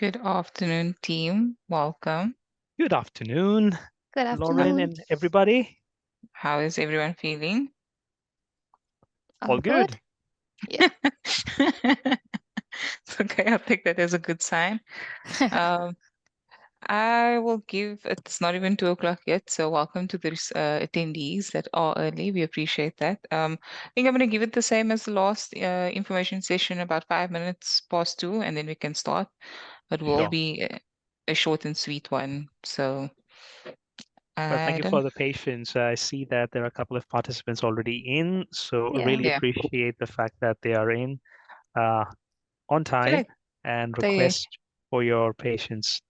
Good afternoon, team. Welcome. Good afternoon, Good Lauren afternoon. and everybody. How is everyone feeling? All All good. good? Yeah. Okay, I'll take that as a good sign. Um, I will it's not even 2 o'clock yet, so welcome to the attendees that are early. We appreciate that. I think I'm going to give it the same as the last information session, about 5 minutes past 2, and then we can start. It will Sure. be a short and sweet one. So Well, I thank you don't, for the patience. I see that there are a couple of participants already in, so I Yeah. really yeah, appreciate the fact that they are in uh, on feel time like and they request for your patience.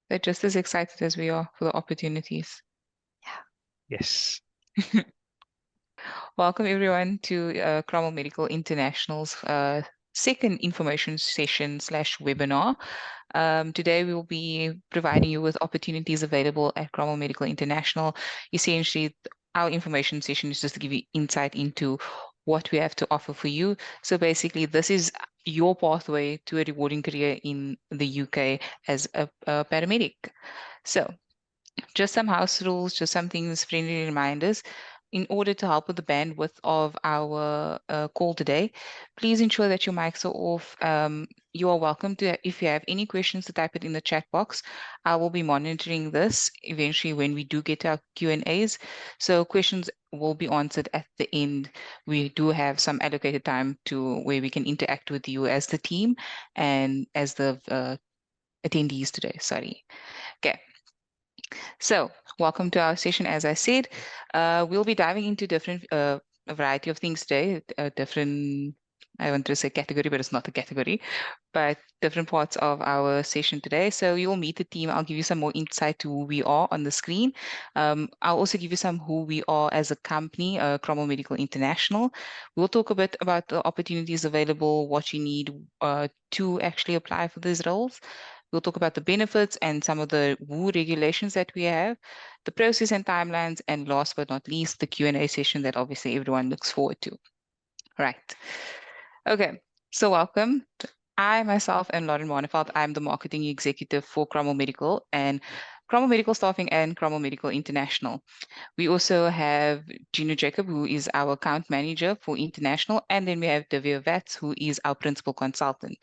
they're just as excited as we are for the opportunities. Yes. Welcome everyone to Cromwell Medical International's second information session slash webinar. Today we will be providing you with opportunities available at Cromwell Medical International. Essentially, our information session is just to give you insight into what we have to offer for you. So basically, this is your pathway to a rewarding career in the UK as a paramedic. So just some house rules, just some things, friendly reminders. In order to help with the bandwidth of our call today, please ensure that your mics are off. You are welcome to, if you have any questions, to type it in the chat box. I will be monitoring this eventually when we do get to our Q&As. So questions will be answered at the end. We do have some allocated time to where we can interact with you as the team and as the attendees today. Sorry. Okay. So, welcome to our session. As I said, we'll be diving into a variety of things today, I want to say category, but it's not a category, but different parts of our session today. So you'll meet the team. I'll give you some more insight to who we are on the screen. I'll also give you some who we are as a company, Cromwell Medical International. We'll talk a bit about the opportunities available, what you need to actually apply for these roles. We'll talk about the benefits and some of the WHO regulations that we have, the process and timelines, and last but not least, the Q&A session that obviously everyone looks forward to. Right. Okay, so welcome. I myself am Lauren Warnefeld. I'm the marketing executive for Cromwell Medical and Cromwell Medical Staffing and Cromwell Medical International. We also have Gina Jacob, who is our account manager for international, and then we have Divya Vats, who is our principal consultant.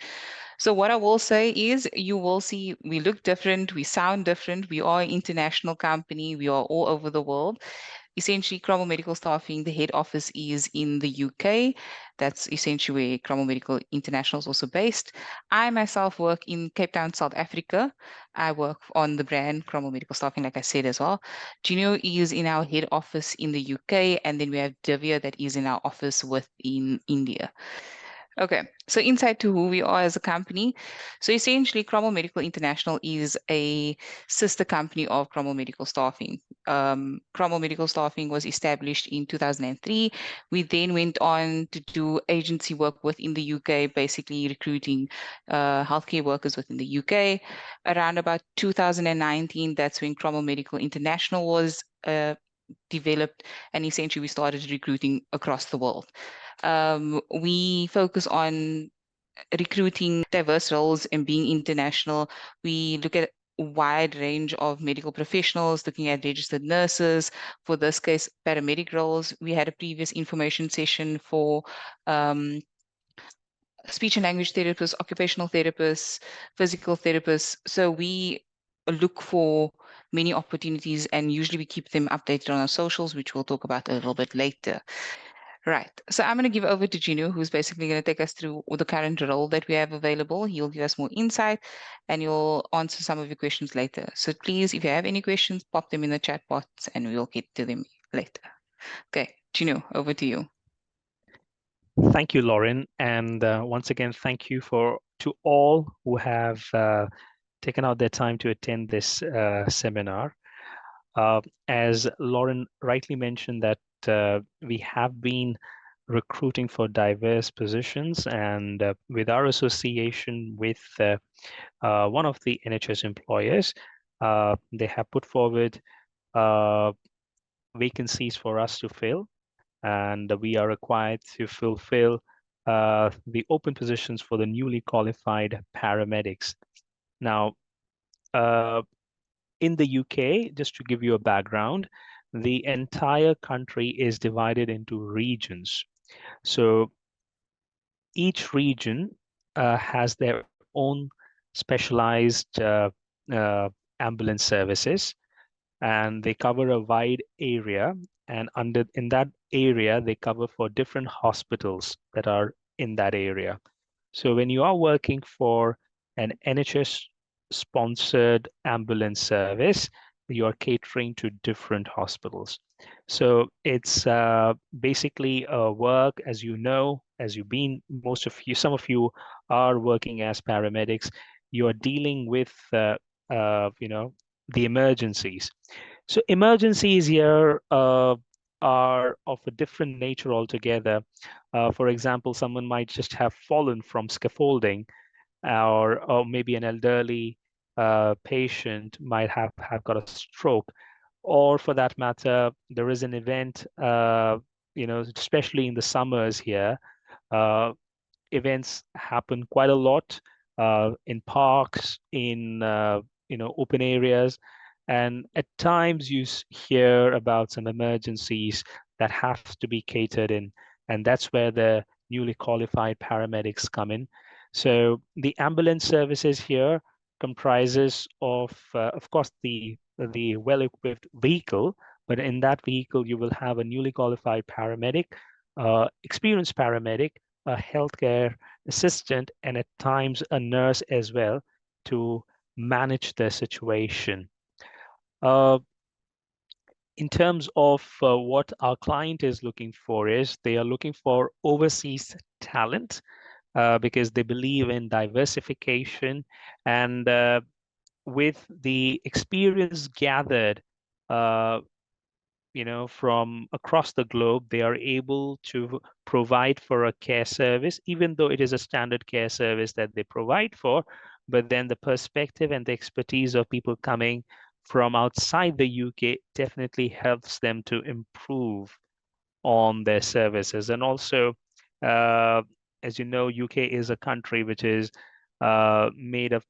So what I will say is you will see we look different, we sound different, we are an international company, we are all over the world. Essentially, Cromwell Medical Staffing, the head office is in the UK. That's essentially where Cromwell Medical International is also based. I myself work in Cape Town, South Africa. I work on the brand Cromwell Medical Staffing, like I said as well. Gino is in our head office in the UK, and then we have Divya that is in our office within India. Okay, so insight to who we are as a company. So essentially, Cromwell Medical International is a sister company of Cromwell Medical Staffing. Cromwell Medical Staffing was established in 2003. We then went on to do agency work within the UK, basically recruiting healthcare workers within the UK. Around about 2019, that's when Cromwell Medical International was developed, and essentially we started recruiting across the world. We focus on recruiting diverse roles and being international. We look at a wide range of medical professionals, looking at registered nurses, for this case, paramedic roles. We had a previous information session for speech and language therapists, occupational therapists, physical therapists. So we look for many opportunities and usually we keep them updated on our socials, which we'll talk about a little bit later. Right. So I'm going to give over to Gino, who's basically going to take us through the current role that we have available. He'll give us more insight and you'll answer some of your questions later. So please, if you have any questions, pop them in the chat box and we'll get to them later. Okay, Gino, over to you. Thank you, Lauren. And once again, thank you to all who have taken out their time to attend this seminar. As Lauren rightly mentioned that we have been recruiting for diverse positions, and with our association with one of the NHS employers, they have put forward vacancies for us to fill, and we are required to fulfill the open positions for the newly qualified paramedics. Now, in the UK, just to give you a background, the entire country is divided into regions. So each region has their own specialized ambulance services, and they cover a wide area. And in that area, they cover for different hospitals that are in that area. So when you are working for an NHS sponsored ambulance service, you are catering to different hospitals. So it's basically work, as you know, as you've been, some of you are working as paramedics. You are dealing with, the emergencies. So emergencies here are of a different nature altogether. For example, someone might just have fallen from scaffolding, or maybe an elderly patient might have got a stroke, or for that matter, there is an event, especially in the summers here, uh, events happen quite a lot in parks, in open areas, and at times you hear about some emergencies that have to be catered in, and that's where the newly qualified paramedics come in. So the ambulance services here comprises of course, the well-equipped vehicle, but in that vehicle you will have a newly qualified paramedic, experienced paramedic, a healthcare assistant, and at times a nurse as well to manage the situation. Uh, in terms of what our client is looking for, is they are looking for overseas talent because they believe in diversification, and with the experience gathered uh, from across the globe, they are able to provide for a care service, even though it is a standard care service that they provide for. But then the perspective and the expertise of people coming from outside the UK definitely helps them to improve on their services. And also, uh, as you know, UK is a country which is made of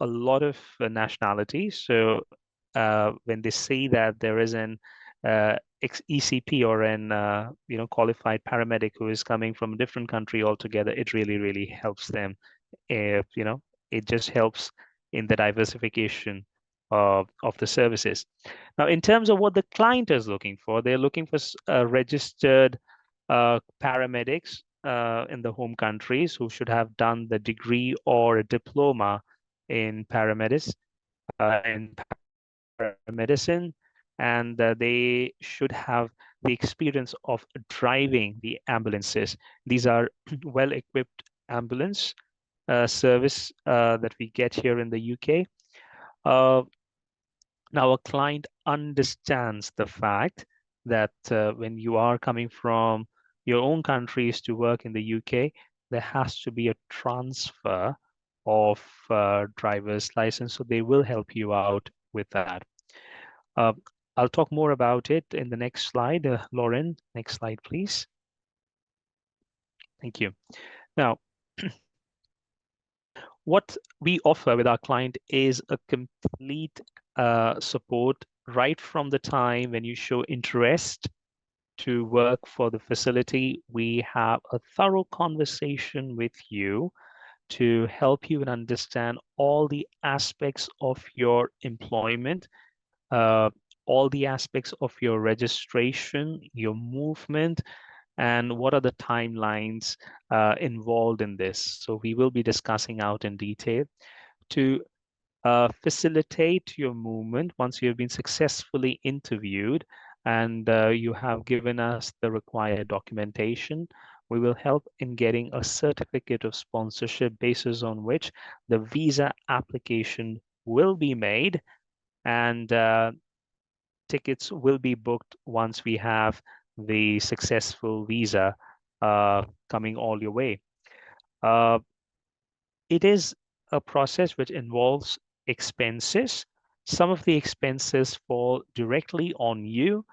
a lot of nationalities. So when they say that there is an ECP or an qualified paramedic who is coming from a different country altogether, it really, really helps them. It just helps in the diversification of the services. Now, in terms of what the client is looking for, they're looking for registered paramedics in the home countries who should have done the degree or a diploma in in paramedicine, and they should have the experience of driving the ambulances. These are well-equipped ambulance service that we get here in the UK. Now, a client understands the fact that when you are coming from your own countries to work in the UK, there has to be a transfer of driver's license, so they will help you out with that. Uh, I'll talk more about it in the next slide. Lauren, next slide, please. Thank you. Now, what we offer with our client is a complete support right from the time when you show interest to work for the facility. We have a thorough conversation with you to help you and understand all the aspects of your employment, all the aspects of your registration, your movement, and what are the timelines involved in this. So we will be discussing out in detail to facilitate your movement once you have been successfully interviewed and you have given us the required documentation. We will help in getting a certificate of sponsorship basis on which the visa application will be made, and tickets will be booked once we have the successful visa coming all your way. It is a process which involves expenses. Some of the expenses fall directly on you.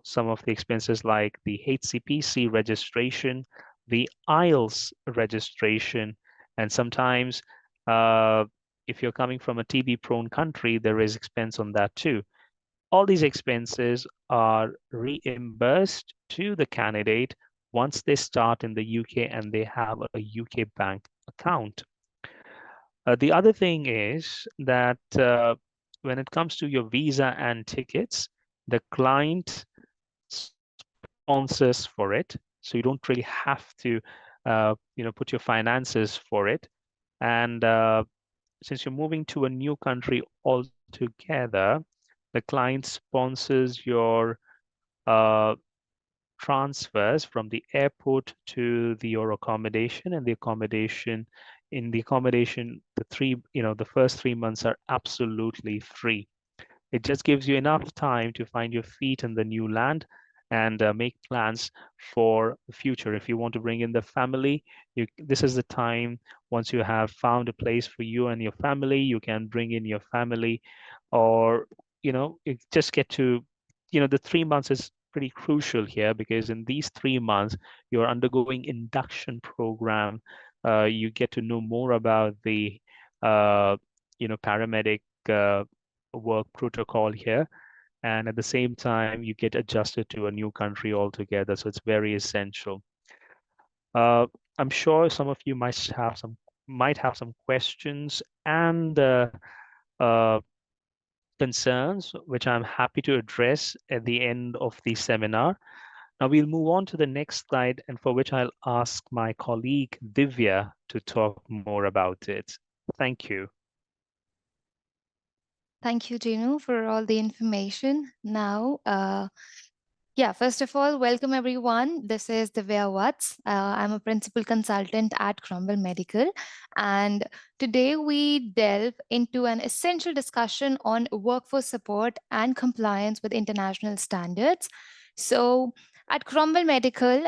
some of the expenses like the HCPC registration, the IELTS registration, and sometimes if you're coming from a TB-prone country, there is expense on that too. All these expenses are reimbursed to the candidate once they start in the UK and they have a UK bank account. The other thing is that when it comes to your visa and tickets, the client sponsors for it, so you don't really have to, put your finances for it. And since you're moving to a new country altogether, the client sponsors your uh, transfers from the airport to your accommodation, and the accommodation the first 3 months are absolutely free. It just gives you enough time to find your feet in the new land and make plans for the future. If you want to bring in the family, this is the time. Once you have found a place for you and your family, you can bring in your family, or you just get to, the 3 months is pretty crucial here, because in these 3 months you're undergoing induction program. You get to know more about the paramedic work protocol here, and at the same time you get adjusted to a new country altogether, so it's very essential. uh, I'm sure some of you might have some questions and uh, concerns, which I'm happy to address at the end of the seminar. Now we'll move on to the next slide, and for which I'll ask my colleague Divya to talk more about it. Thank you. Thank you, Jinu, for all the information. Now, first of all, welcome everyone. This is Divya Watts. I'm a principal consultant at Cromwell Medical. And today we delve into an essential discussion on workforce support and compliance with international standards. So at Cromwell Medical,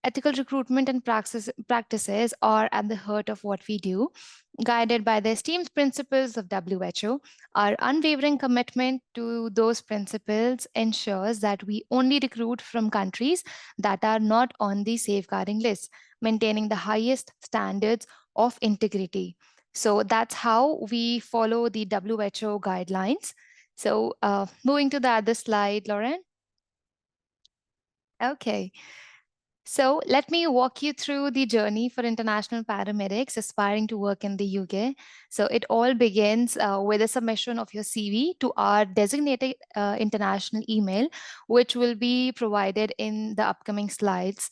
ethical recruitment and practices are at the heart of what we do. Guided by the esteemed principles of WHO, our unwavering commitment to those principles ensures that we only recruit from countries that are not on the safeguarding list, maintaining the highest standards of integrity. So that's how we follow the WHO guidelines. So moving to the other slide, Lauren. Okay. So let me walk you through the journey for international paramedics aspiring to work in the UK. So it all begins with a submission of your CV to our designated international email, which will be provided in the upcoming slides.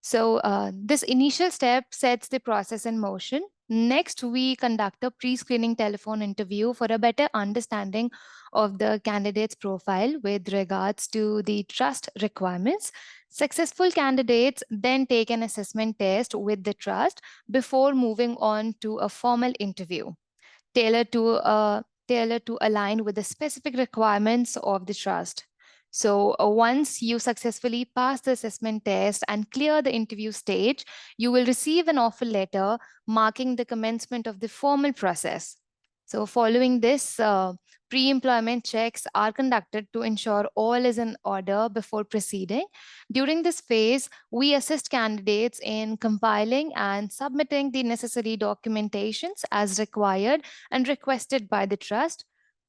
So this initial step sets the process in motion. Next, we conduct a pre-screening telephone interview for a better understanding of the candidate's profile with regards to the trust requirements. Successful candidates then take an assessment test with the trust before moving on to a formal interview tailored to align with the specific requirements of the trust. So once you successfully pass the assessment test and clear the interview stage, you will receive an offer letter marking the commencement of the formal process. So following this, pre-employment checks are conducted to ensure all is in order before proceeding. During this phase, we assist candidates in compiling and submitting the necessary documentations as required and requested by the trust.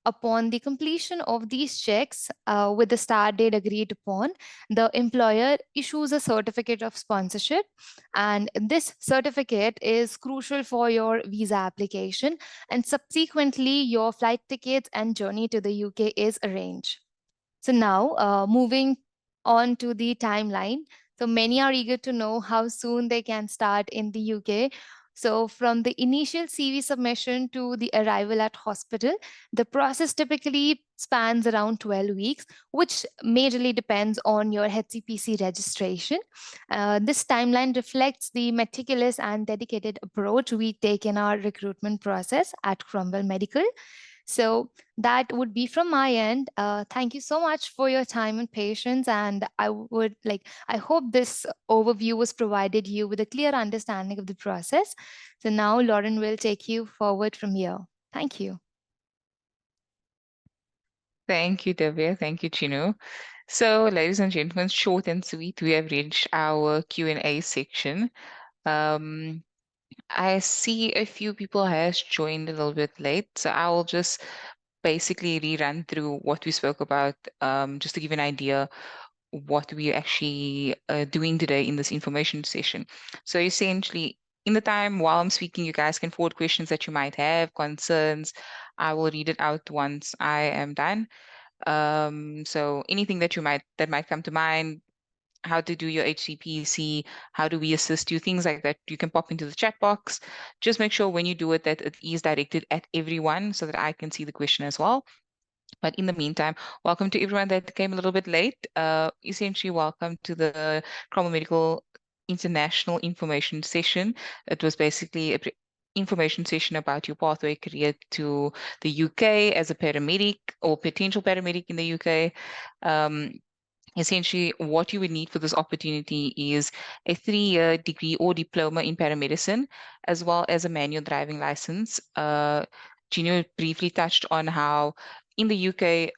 Upon the completion of these checks, with the start date agreed upon, the employer issues a certificate of sponsorship. And this certificate is crucial for your visa application. And subsequently, your flight tickets and journey to the UK is arranged. So now, moving on to the timeline. So many are eager to know how soon they can start in the UK. So from the initial CV submission to the arrival at hospital, the process typically spans around 12 weeks, which majorly depends on your HCPC registration. This timeline reflects the meticulous and dedicated approach we take in our recruitment process at Cromwell Medical. So that would be from my end. Thank you so much for your time and patience. And I hope this overview was provided you with a clear understanding of the process. So now Lauren will take you forward from here. Thank you. Thank you, Divya. Thank you, Chinu. So, ladies and gentlemen, short and sweet, we have reached our Q&A section. I see a few people has joined a little bit late, so I will just basically rerun through what we spoke about, just to give you an idea what we're actually doing today in this information session. So essentially, in the time while I'm speaking, you guys can forward questions that you might have, concerns. I will read it out once I am done. So anything that might come to mind, how to do your HCPC, how do we assist you, things like that, you can pop into the chat box. Just make sure when you do it that it is directed at everyone so that I can see the question as well. But in the meantime, welcome to everyone that came a little bit late. Essentially, welcome to the Cromwell Medical International information session. It was basically a information session about your pathway career to the UK as a paramedic or potential paramedic in the UK. Essentially, what you would need for this opportunity is a 3-year degree or diploma in paramedicine, as well as a manual driving license. Gino briefly touched on how in the UK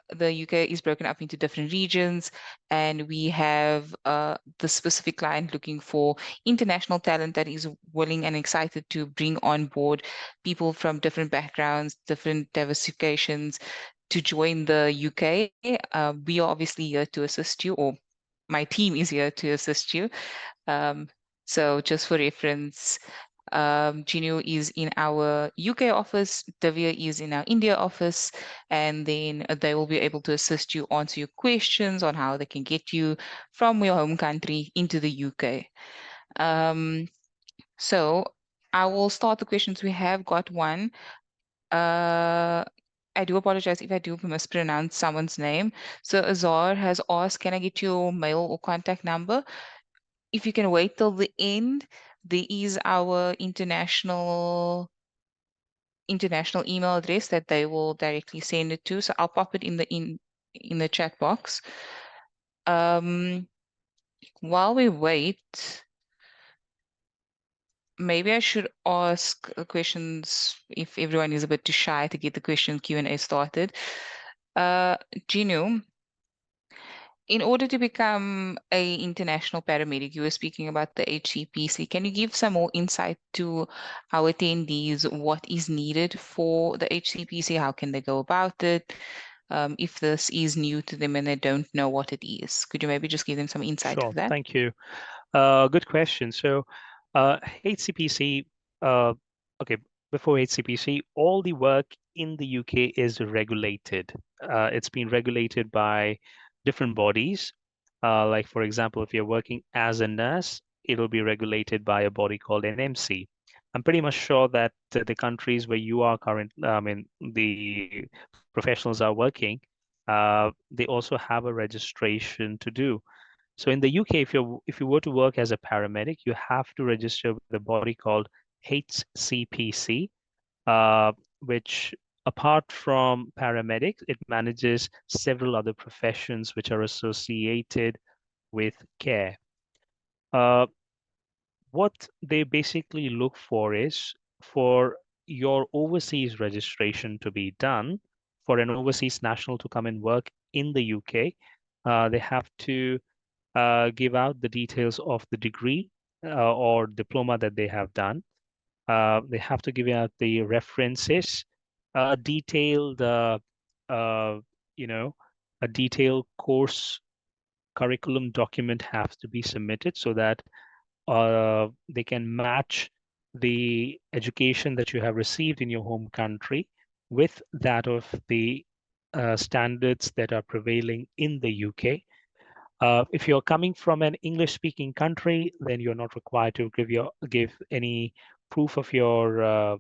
is broken up into different regions, and we have the specific client looking for international talent that is willing and excited to bring on board people from different backgrounds, different diversifications, to join the UK. We are obviously here to assist you, or my team is here to assist you. So just for reference, Gino is in our UK office, Divya is in our India office, and then they will be able to assist you, answer your questions on how they can get you from your home country into the UK. So I will start the questions. We have got one. I do apologize if I do mispronounce someone's name. So Azar has asked, can I get your mail or contact number? If you can wait till the end, there is our international email address that they will directly send it to. So I'll pop it in the chat box. While we wait, maybe I should ask questions if everyone is a bit too shy to get the question Q&A started. Gino, in order to become a international paramedic, you were speaking about the HCPC. Can you give some more insight to our attendees what is needed for the HCPC? How can they go about it? If this is new to them and they don't know what it is, could you maybe just give them some insight Sure, of that? thank you. Good question. So, HCPC, okay, before HCPC, all the work in the UK is regulated. It's been regulated by different bodies. Like, for example, if you're working as a nurse, it'll be regulated by a body called NMC. I'm pretty much sure that the countries where you are the professionals are working, they also have a registration to do. So in the UK, if you were to work as a paramedic, you have to register with a body called HCPC, which apart from paramedics, it manages several other professions which are associated with care. What they basically look for is for your overseas registration to be done, for an overseas national to come and work in the UK, they have to give out the details of the degree or diploma that they have done. They have to give out the references, detailed, you know, a detailed course curriculum document has to be submitted so that they can match the education that you have received in your home country with that of the standards that are prevailing in the UK. If you're coming from an English-speaking country, then you're not required to give any proof of your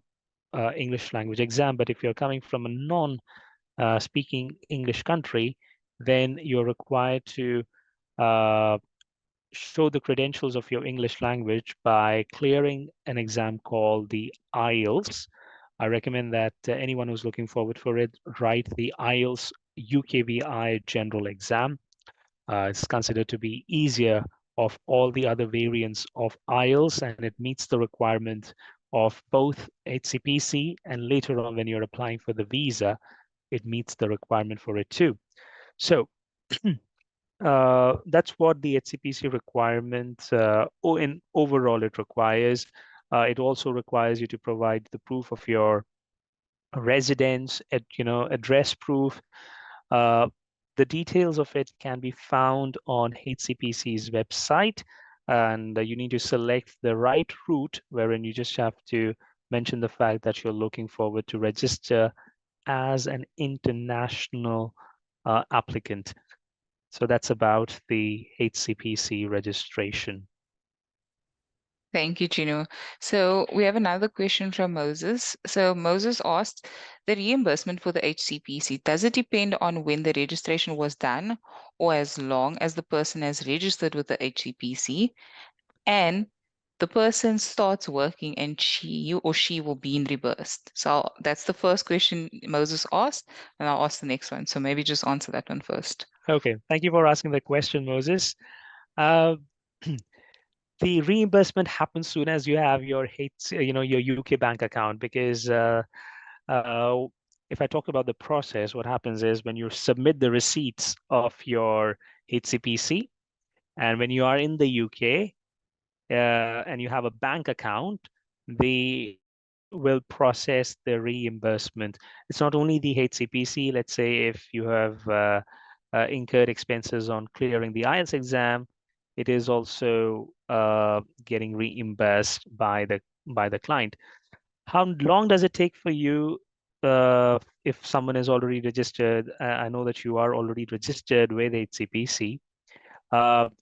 English language exam. But if you're coming from a non-speaking English country, then you're required to uh, show the credentials of your English language by clearing an exam called the IELTS. I recommend that anyone who's looking forward for it, write the IELTS UKVI general exam. It's considered to be easier of all the other variants of IELTS, and it meets the requirement of both HCPC, and later on when you're applying for the visa, it meets the requirement for it too. So That's what the HCPC requirement, in overall it requires. It also requires you to provide the proof of your residence, address proof. Uh, the details of it can be found on HCPC's website, and you need to select the right route, wherein you just have to mention the fact that you're looking forward to register as an international applicant. So that's about the HCPC registration. Thank you, Gino. So we have another question from Moses. So Moses asked, the reimbursement for the HCPC, does it depend on when the registration was done or as long as the person has registered with the HCPC and the person starts working and you or she will be reimbursed? So that's the first question Moses asked, and I'll ask the next one. So maybe just answer that one first. Okay, thank you for asking the question, Moses. Uh, the reimbursement happens soon as you have your your UK bank account, because uh, if I talk about the process, what happens is when you submit the receipts of your HCPC, and when you are in the UK and you have a bank account, they will process the reimbursement. It's not only the HCPC. Let's say if you have incurred expenses on clearing the IELTS exam, it is also getting reimbursed by the client. How long does it take for you if someone is already registered? I know that you are already registered with HCPC.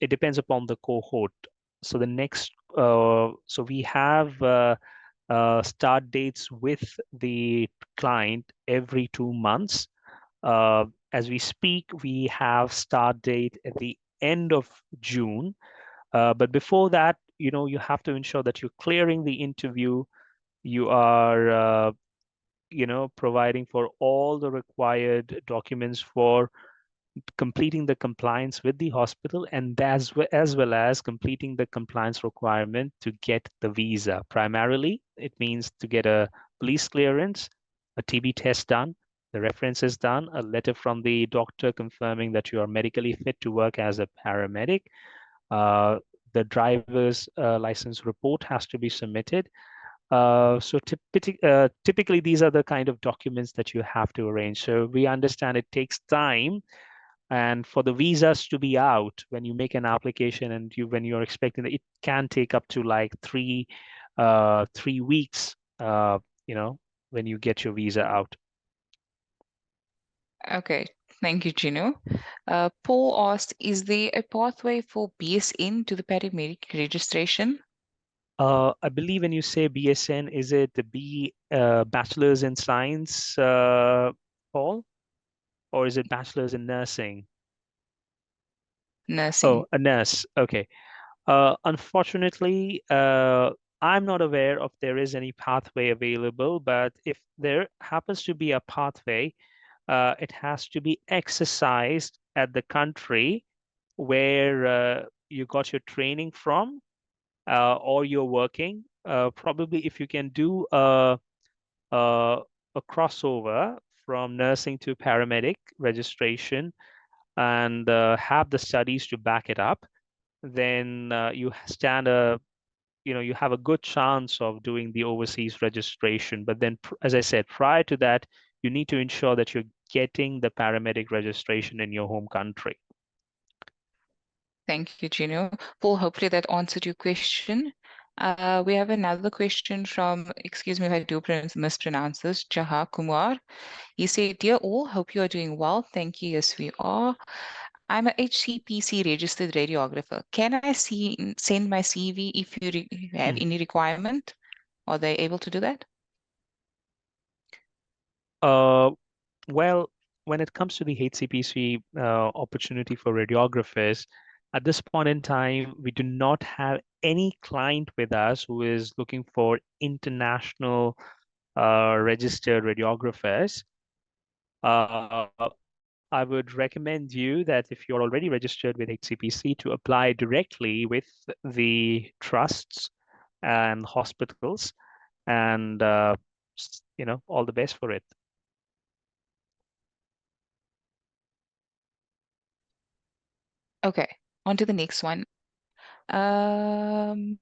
It depends upon the cohort. So so we have start dates with the client every 2 months. As we speak, we have start date at the end of June. But before that, you have to ensure that you're clearing the interview. You are, providing for all the required documents for completing the compliance with the hospital, and as well as completing the compliance requirement to get the visa. Primarily, it means to get a police clearance, a TB test done, the references done, a letter from the doctor confirming that you are medically fit to work as a paramedic. Uh, the driver's license report has to be submitted. So typically, these are the kind of documents that you have to arrange. So we understand it takes time, and for the visas to be out when you make an application, and when you're expecting that, it can take up to like 3 weeks, when you get your visa out. Okay, thank you, Gino. Paul asked, is there a pathway for BSN to the paramedic registration? I believe when you say BSN, is it the Bachelor's in Science, Paul, or is it Bachelor's in Nursing? Nursing. Oh, a nurse. Okay. Unfortunately, I'm not aware of there is any pathway available, but if there happens to be a pathway, it has to be exercised at the country where you got your training from, or you're working. Probably if you can do a, a crossover from nursing to paramedic registration, and have the studies to back it up, then you have a good chance of doing the overseas registration. But then, as I said, prior to that, you need to ensure that you're getting the paramedic registration in your home country. Thank you, Gino. Paul, hopefully that answered your question. We have another question from, excuse me if I do mispronounce this, Jaha Kumar. He said, Dear all, hope you are doing well. Thank you. Yes, we are. I'm a HCPC registered radiographer. Can I send my CV if you have any requirement? Are they able to do that? Uh, well, when it comes to the HCPC opportunity for radiographers, at this point in time, we do not have any client with us who is looking for international registered radiographers. Uh, I would recommend you that if you're already registered with HCPC, to apply directly with the trusts and hospitals, and all the best for it. Okay, on to the next one. Um,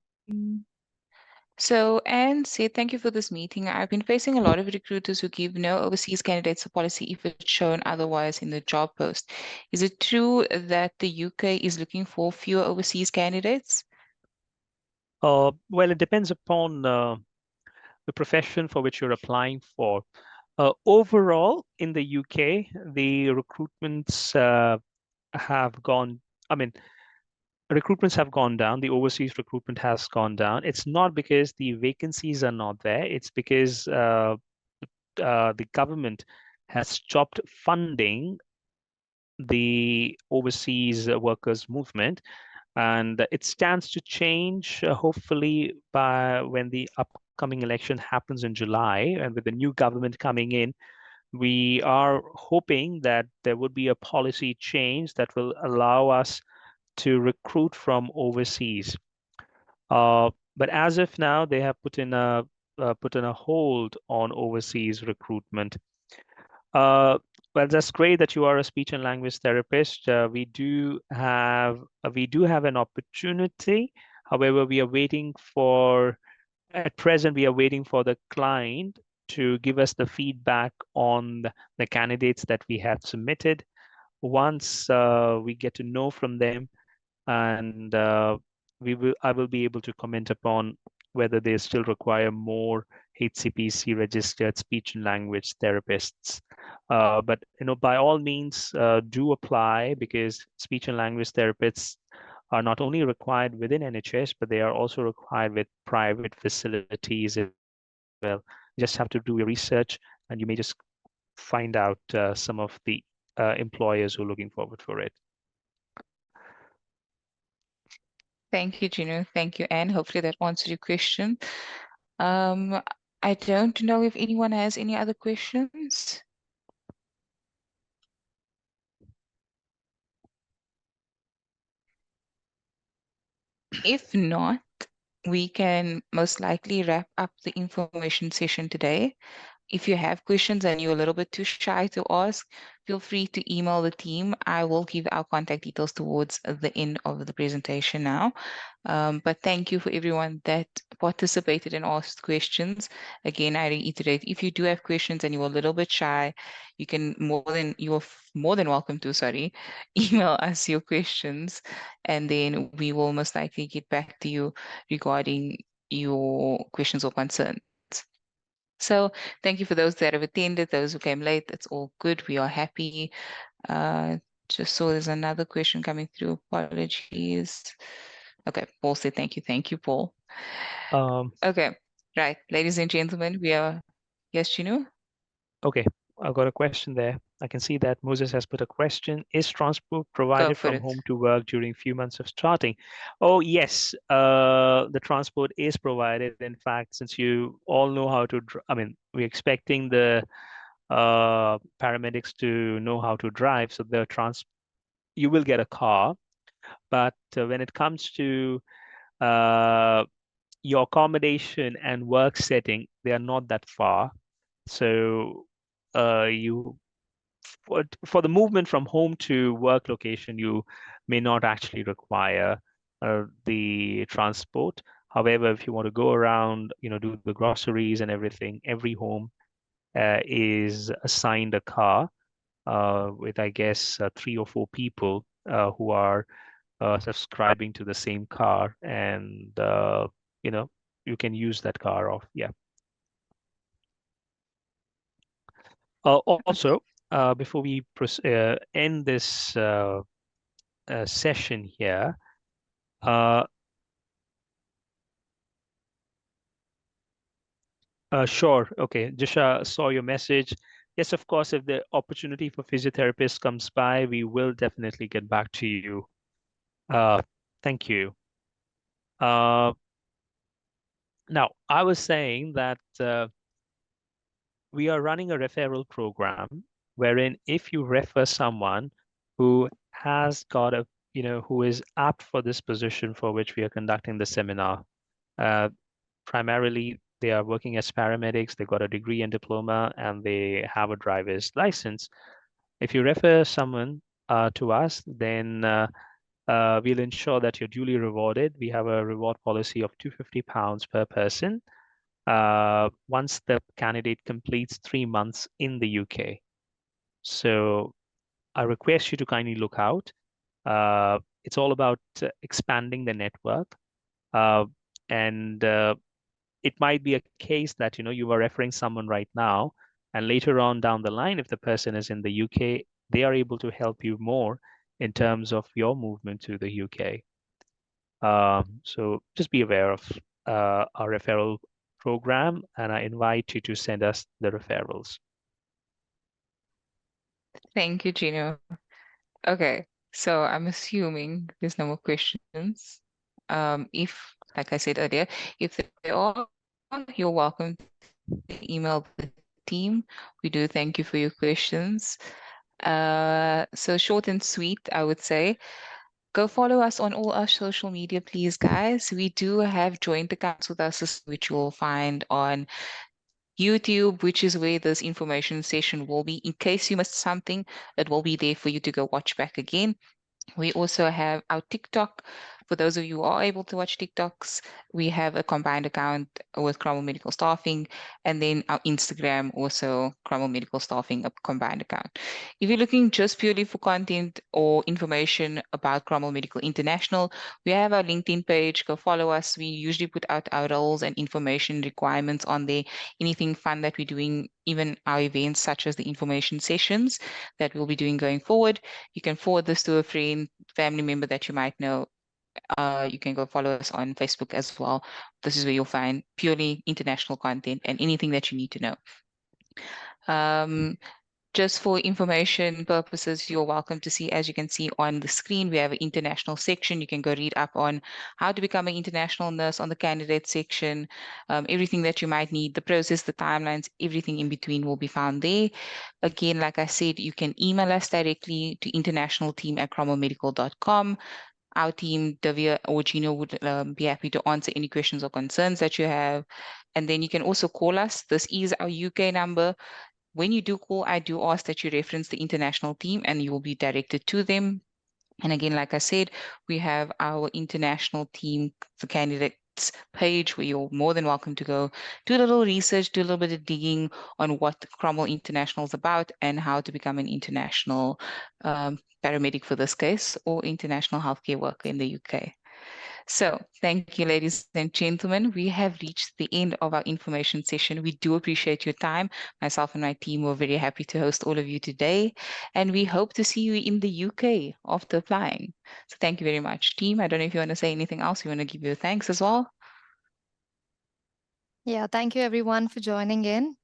So Anne said, thank you for this meeting. I've been facing a lot of recruiters who give no overseas candidates a policy if it's shown otherwise in the job post. Is it true that the UK is looking for fewer overseas candidates? Well, it depends upon the profession for which you're applying for. Overall, in the UK, the recruitments have gone, I mean, recruitments have gone down. The overseas recruitment has gone down. It's not because the vacancies are not there. It's because the government has stopped funding the overseas workers movement, and it stands to change hopefully by when the upcoming election happens in July, and with the new government coming in, we are hoping that there would be a policy change that will allow us to recruit from overseas. But as of now, they have put in a hold on overseas recruitment. Uh, well, that's great that you are a speech and language therapist. We do have an opportunity. However, we are waiting for at present we are waiting for the client to give us the feedback on the candidates that we have submitted. Once we get to know from them, and I will be able to comment upon whether they still require more HCPC registered speech and language therapists. But by all means, do apply, because speech and language therapists are not only required within NHS, but they are also required with private facilities as well. You just have to do your research, and you may just find out some of the employers who are looking forward for it. Thank you, Gino. Thank you, Anne. Hopefully that answered your question. Um, I don't know if anyone has any other questions. If not, we can most likely wrap up the information session today. If you have questions and you're a little bit too shy to ask, feel free to email the team. I will give our contact details towards the end of the presentation now. But thank you for everyone that participated and asked questions. Again, I reiterate, if you do have questions and you're a little bit shy, you're more than welcome to, email us your questions, and then we will most likely get back to you regarding your questions or concerns. So thank you for those that have attended, those who came late. That's all good. We are happy. Just saw there's another question coming through. Apologies. Okay, Paul said thank you. Thank you, Paul. Okay, right. Ladies and gentlemen, we are, yes, Chinu? Okay, I've got a question there. I can see that Moses has put a question. Is transport provided for from it. home to work during few months of starting? Oh, yes, the transport is provided. In fact, since you all know how to, I mean, we're expecting the paramedics to know how to drive. So you will get a car. But when it comes to your accommodation and work setting, they are not that far. So you for the movement from home to work location, you may not actually require the transport. However, if you want to go around, do the groceries and everything, every home is assigned a car with, I guess, 3 or 4 people who are subscribing to the same car, and you can use that car off. Yeah. Also, before we end this session here, sure. Okay, Jisha saw your message. Yes, of course, if the opportunity for physiotherapists comes by, we will definitely get back to you. Thank you. Now, I was saying that we are running a referral program wherein if you refer someone who has got who is apt for this position for which we are conducting the seminar, primarily they are working as paramedics, they got a degree and diploma, and they have a driver's license. If you refer someone to us, then we'll ensure that you're duly rewarded. We have a reward policy of £250 per person once the candidate completes 3 months in the UK. So I request you to kindly look out. It's all about expanding the network. And it might be a case that you are referring someone right now, and later on down the line, if the person is in the UK, they are able to help you more in terms of your movement to the UK. So just be aware of our referral program, and I invite you to send us the referrals. Thank you, Gino. Okay, so I'm assuming there's no more questions. If, like I said earlier, if there are, you're welcome to email the team. We do thank you for your questions. So short and sweet, I would say. Go follow us on all our social media, please, guys. We do have joint accounts with us, which you'll find on YouTube, which is where this information session will be. In case you missed something, it will be there for you to go watch back again. We also have our TikTok. For those of you who are able to watch TikToks, we have a combined account with Cromwell Medical Staffing, and then our Instagram, also Cromwell Medical Staffing, a combined account. If you're looking just purely for content or information about Cromwell Medical International, we have our LinkedIn page. Go follow us. We usually put out our roles and information requirements on there, anything fun that we're doing, even our events such as the information sessions that we'll be doing going forward. You can forward this to a friend, family member that you might know. You can go follow us on Facebook as well. This is where you'll find purely international content and anything that you need to know. Just for information purposes, you're welcome to see, as you can see on the screen, we have an international section. You can go read up on how to become an international nurse on the candidate section. Everything that you might need, the process, the timelines, everything in between will be found there. Again, like I said, you can email us directly to internationalteam@cromwellmedical.com. Our team, Davia or Gino, would be happy to answer any questions or concerns that you have. And then you can also call us. This is our UK number. When you do call, I do ask that you reference the international team and you will be directed to them. And again, like I said, we have our international team for candidates page where you're more than welcome to go do a little research, do a little bit of digging on what Cromwell International is about and how to become an international paramedic for this case, or international healthcare worker in the UK. So thank you, ladies and gentlemen. We have reached the end of our information session. We do appreciate your time. Myself and my team were very happy to host all of you today, and we hope to see you in the UK after applying. So thank you very much, team. I don't know if you want to say anything else. You want to give your thanks as well? Yeah, thank you everyone for joining in.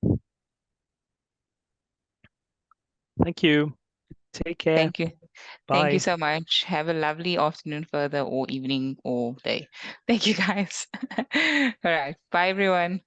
Thank you. Take care. Thank you. Bye. Thank you so much. Have a lovely afternoon further, or evening, or day. Thank you, guys. All right. Bye, everyone.